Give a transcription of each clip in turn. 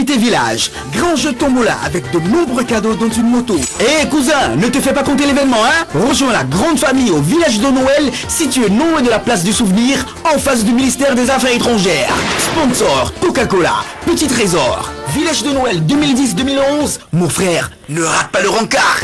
Activité village, grand jeu tombola avec de nombreux cadeaux dont une moto. Eh cousin, ne te fais pas compter l'événement, hein. Rejoins la grande famille au village de Noël, situé non loin de la place du souvenir, en face du ministère des Affaires étrangères. Sponsor, Coca-Cola, Petit Trésor. Village de Noël 2010-2011, mon frère, ne rate pas le rencard.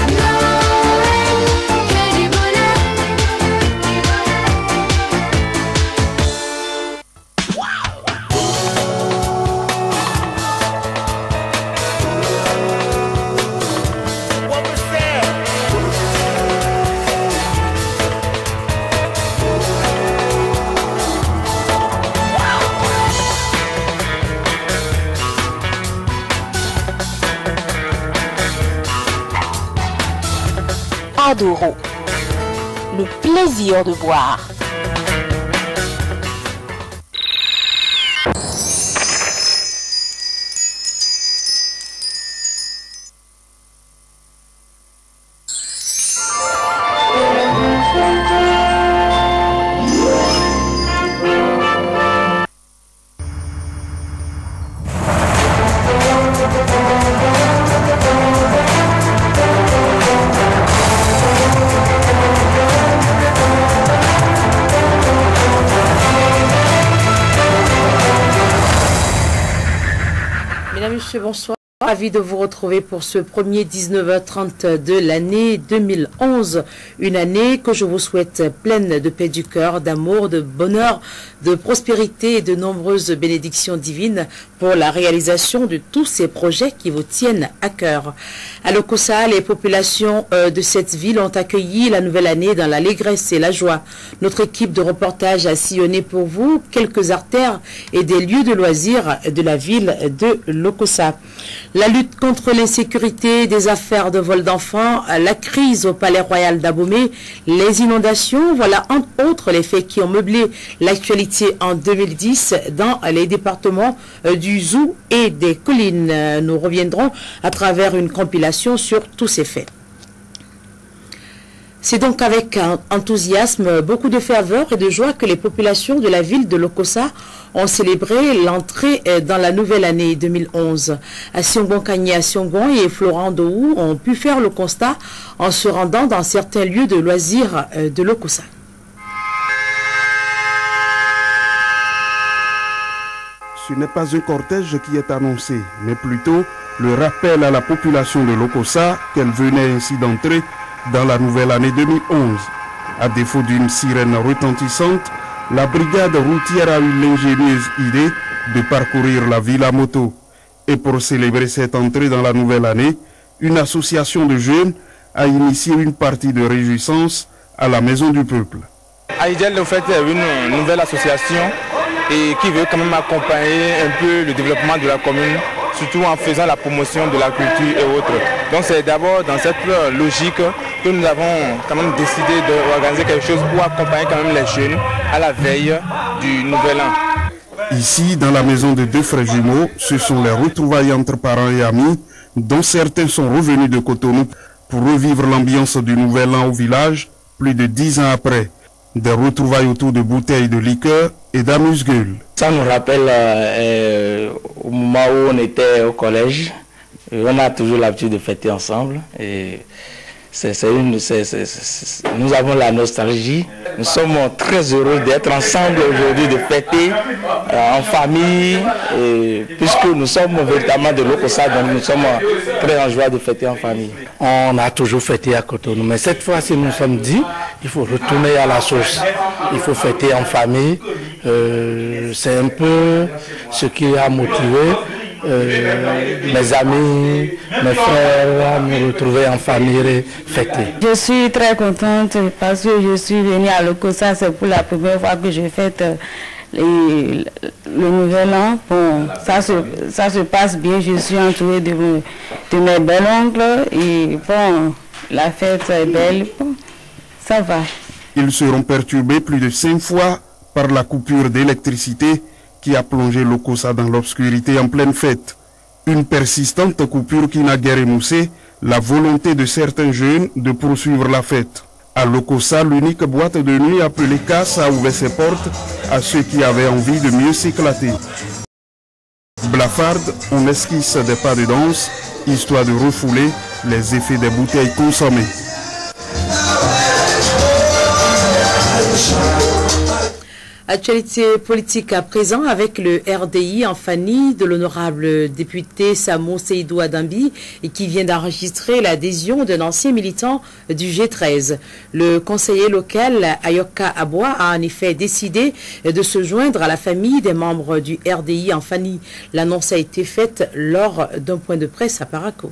Adoro, le plaisir de boire. Mesdames, Messieurs, bonsoir. Ravi de vous retrouver pour ce premier 19h30 de l'année 2011. Une année que je vous souhaite pleine de paix du cœur, d'amour, de bonheur, de prospérité et de nombreuses bénédictions divines pour la réalisation de tous ces projets qui vous tiennent à cœur. À Lokossa, les populations de cette ville ont accueilli la nouvelle année dans l'allégresse et la joie. Notre équipe de reportage a sillonné pour vous quelques artères et des lieux de loisirs de la ville de Lokossa. La lutte contre l'insécurité, des affaires de vol d'enfants, la crise au Palais Royal d'Abomey, les inondations, voilà entre autres les faits qui ont meublé l'actualité en 2010 dans les départements du Zou et des collines. Nous reviendrons à travers une compilation sur tous ces faits. C'est donc avec enthousiasme, beaucoup de ferveur et de joie que les populations de la ville de Lokossa ont célébré l'entrée dans la nouvelle année 2011. À Siongon-Kagné, à Siongon et Florent Dohou ont pu faire le constat en se rendant dans certains lieux de loisirs de Lokossa. Ce n'est pas un cortège qui est annoncé, mais plutôt le rappel à la population de Lokossa qu'elle venait ainsi d'entrer dans la nouvelle année 2011. À défaut d'une sirène retentissante, la brigade routière a eu l'ingénieuse idée de parcourir la ville à moto. Et pour célébrer cette entrée dans la nouvelle année, une association de jeunes a initié une partie de réjouissance à la Maison du Peuple. Aïdjel, en fait, est une nouvelle association et qui veut quand même accompagner un peu le développement de la commune, surtout en faisant la promotion de la culture et autres. Donc c'est d'abord dans cette logique que nous avons quand même décidé d'organiser quelque chose pour accompagner quand même les jeunes à la veille du nouvel an. Ici, dans la maison de deux frères jumeaux, ce sont les retrouvailles entre parents et amis, dont certains sont revenus de Cotonou pour revivre l'ambiance du nouvel an au village, plus de 10 ans après. Des retrouvailles autour de bouteilles de liqueur et d'amuse-gueule. Ça nous rappelle au moment où on était au collège. On a toujours l'habitude de fêter ensemble. Et nous avons la nostalgie. Nous sommes très heureux d'être ensemble aujourd'hui, de fêter en famille, puisque nous sommes véritablement de Lokossa, donc nous sommes très en joie de fêter en famille. On a toujours fêté à Cotonou, mais cette fois-ci nous sommes dit, il faut retourner à la source. Il faut fêter en famille. C'est un peu ce qui a motivé mes amis, mes frères à me retrouver en famille et fêter. Je suis très contente parce que je suis venue à Lokossa, c'est pour la première fois que je fête le nouvel an. Bon, ça se passe bien, je suis entourée de mes belles-oncles et bon, la fête est belle, bon, ça va. Ils seront perturbés plus de 5 fois par la coupure d'électricité qui a plongé Lokossa dans l'obscurité en pleine fête. Une persistante coupure qui n'a guère émoussé la volonté de certains jeunes de poursuivre la fête. À Lokossa, l'unique boîte de nuit appelée Casse a ouvert ses portes à ceux qui avaient envie de mieux s'éclater. Blafarde, on esquisse des pas de danse, histoire de refouler les effets des bouteilles consommées. Actualité politique à présent avec le RDI en famille de l'honorable député Samo Seydou Adambi et qui vient d'enregistrer l'adhésion d'un ancien militant du G13. Le conseiller local Ayoka Aboua a en effet décidé de se joindre à la famille des membres du RDI en famille. L'annonce a été faite lors d'un point de presse à Parakou.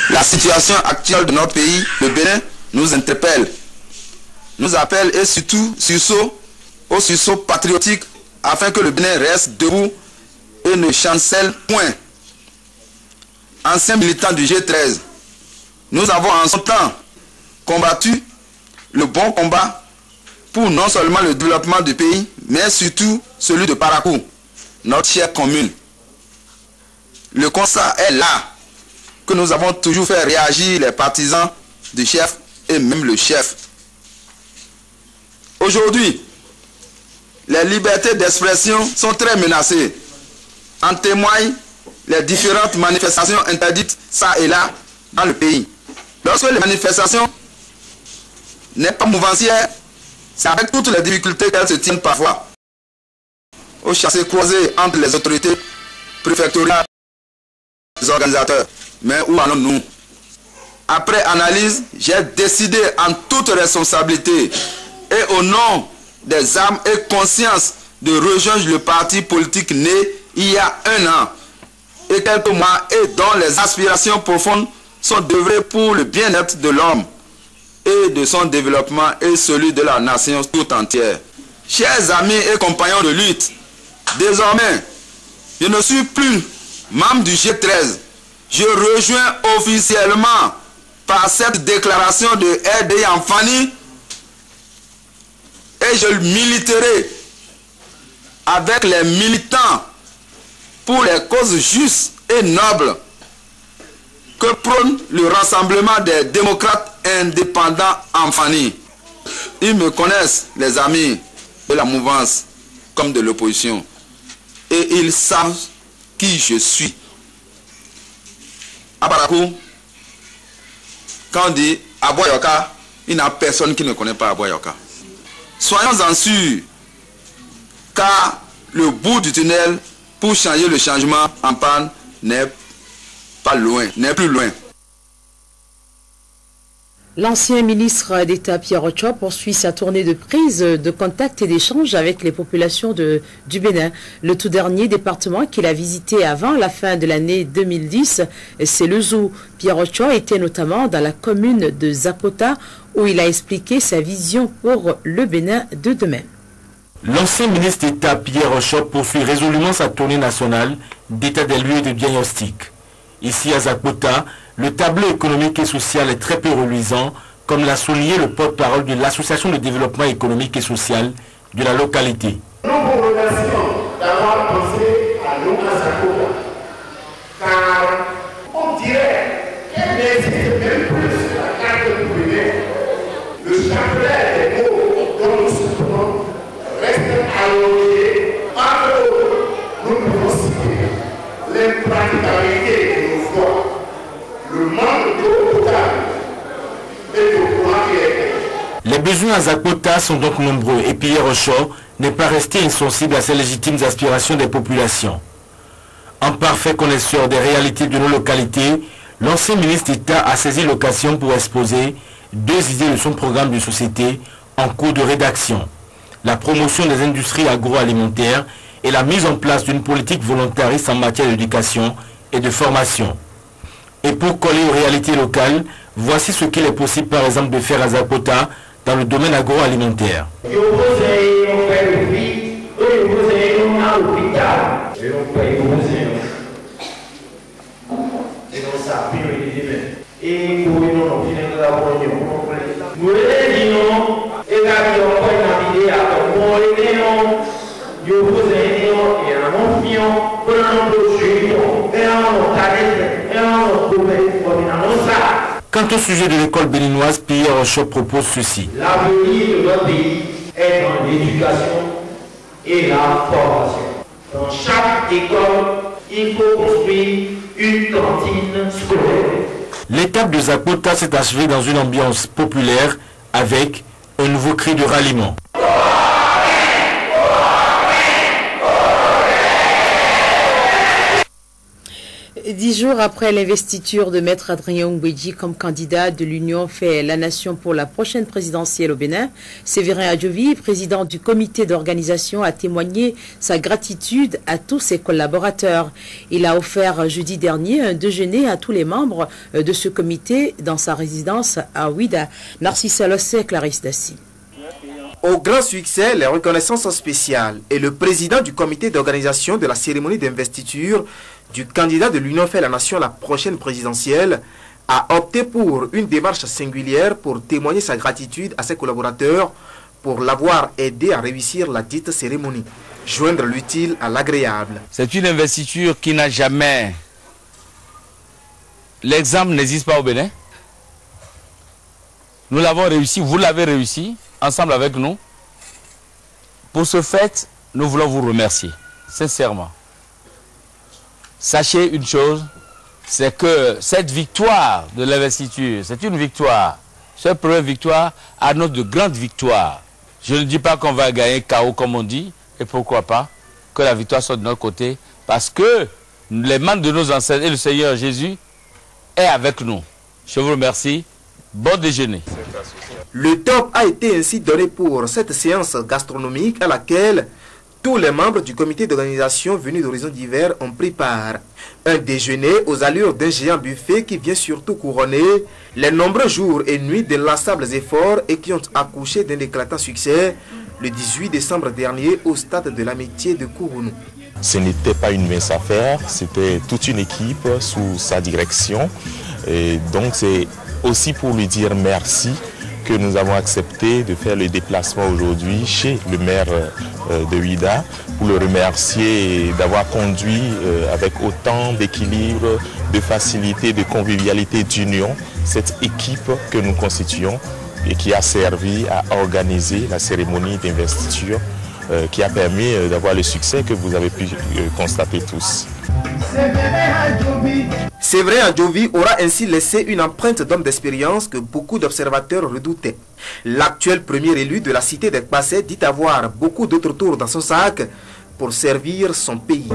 La situation actuelle de notre pays, le Bénin, nous interpelle, nous appelle et surtout au sursaut patriotique afin que le Bénin reste debout et ne chancelle point. Ancien militant du G13, nous avons en son temps combattu le bon combat pour non seulement le développement du pays, mais surtout celui de Parakou, notre chère commune. Le constat est là, que nous avons toujours fait réagir les partisans du chef et même le chef. Aujourd'hui, les libertés d'expression sont très menacées. En témoignent les différentes manifestations interdites ça et là dans le pays. Lorsque les manifestations n'est pas mouvancière, c'est avec toutes les difficultés qu'elles se tiennent parfois. Au chassé-croisé entre les autorités préfectorales et les organisateurs. Mais où allons-nous? Après analyse, j'ai décidé en toute responsabilité et au nom des âmes et consciences de rejoindre le parti politique né il y a 1 an et quelques mois et dont les aspirations profondes sont d'œuvrer pour le bien-être de l'homme et de son développement et celui de la nation tout entière. Chers amis et compagnons de lutte, désormais, je ne suis plus membre du G13. Je rejoins officiellement par cette déclaration de RDI en famille et je militerai avec les militants pour les causes justes et nobles que prône le rassemblement des démocrates indépendants en famille. Ils me connaissent, les amis de la mouvance comme de l'opposition, et ils savent qui je suis. À Parakou, quand on dit Aboua Yoka, il n'y a personne qui ne connaît pas Aboua Yoka. Soyons-en sûrs, car le bout du tunnel pour changer le changement en panne n'est pas loin, n'est plus loin. L'ancien ministre d'État Pierre Ochoa poursuit sa tournée de prise de contact et d'échange avec les populations du Bénin. Le tout dernier département qu'il a visité avant la fin de l'année 2010, c'est le Zou. Pierre Ochoa était notamment dans la commune de Zakota où il a expliqué sa vision pour le Bénin de demain. L'ancien ministre d'État Pierre Ochoa poursuit résolument sa tournée nationale d'état des lieux et de diagnostic. Ici à Zakota, le tableau économique et social est très peu reluisant, comme l'a souligné le porte-parole de l'Association de développement économique et social de la localité. Nous vous remercions d'avoir pensé à nous à Zakota, car on dirait qu'elle n'existe même plus sur la carte du Bénin. Le chapelet des mots dont nous souffrons reste allongé. Entre autres, nous pouvons citer l'impraticabilité de nos voies, le manque d'eau potable et de courant électrique. Les besoins à Zakota sont donc nombreux et Pierre Ochoa n'est pas resté insensible à ces légitimes aspirations des populations. En parfait connaisseur des réalités de nos localités, l'ancien ministre d'État a saisi l'occasion pour exposer 2 idées de son programme de société en cours de rédaction. La promotion des industries agroalimentaires et la mise en place d'une politique volontariste en matière d'éducation et de formation. Et pour coller aux réalités locales, voici ce qu'il est possible par exemple de faire à Zakota dans le domaine agroalimentaire. Quant au sujet de l'école béninoise, Pierre Ochoa propose ceci. L'avenir de notre pays est dans l'éducation et la formation. Dans chaque école, il faut construire une cantine scolaire. L'étape de Zakpota s'est achevée dans une ambiance populaire avec un nouveau cri de ralliement. 10 jours après l'investiture de Maître Adrien Ngwedji comme candidat de l'Union fait la Nation pour la prochaine présidentielle au Bénin, Séverin Adjovi, président du comité d'organisation, a témoigné sa gratitude à tous ses collaborateurs. Il a offert jeudi dernier un déjeuner à tous les membres de ce comité dans sa résidence à Ouida. Narcisse Alossé, Clarisse Dassi. Au grand succès, les reconnaissances spéciales et le président du comité d'organisation de la cérémonie d'investiture du candidat de l'Union fait la Nation à la prochaine présidentielle a opté pour une démarche singulière pour témoigner sa gratitude à ses collaborateurs pour l'avoir aidé à réussir la dite cérémonie. Joindre l'utile à l'agréable. C'est une investiture qui n'a jamais... L'exemple n'existe pas au Bénin. Nous l'avons réussi, vous l'avez réussi, ensemble avec nous. Pour ce fait, nous voulons vous remercier, sincèrement. Sachez une chose, c'est que cette victoire de l'investiture, c'est une victoire. Cette première victoire annonce de grandes victoires. Je ne dis pas qu'on va gagner KO comme on dit, et pourquoi pas, que la victoire soit de notre côté, parce que les membres de nos ancêtres et le Seigneur Jésus est avec nous. Je vous remercie. Bon déjeuner. Le top a été ainsi donné pour cette séance gastronomique à laquelle tous les membres du comité d'organisation venus d'horizons divers ont pris part. Un déjeuner aux allures d'un géant buffet qui vient surtout couronner les nombreux jours et nuits de lassables efforts et qui ont accouché d'un éclatant succès le 18 décembre dernier au stade de l'amitié de Kourounou. Ce n'était pas une mince affaire, c'était toute une équipe sous sa direction. Et donc c'est aussi pour lui dire merci que nous avons accepté de faire le déplacement aujourd'hui chez le maire de Ouida pour le remercier d'avoir conduit avec autant d'équilibre, de facilité, de convivialité, d'union cette équipe que nous constituons et qui a servi à organiser la cérémonie d'investiture qui a permis d'avoir le succès que vous avez pu constater tous. Séverin Adjovi aura ainsi laissé une empreinte d'homme d'expérience que beaucoup d'observateurs redoutaient. L'actuel premier élu de la cité des Kpassé dit avoir beaucoup d'autres tours dans son sac pour servir son pays.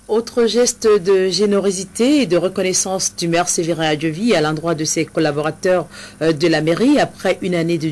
Autre geste de générosité et de reconnaissance du maire Séverin Adjovi à l'endroit de ses collaborateurs de la mairie après une année de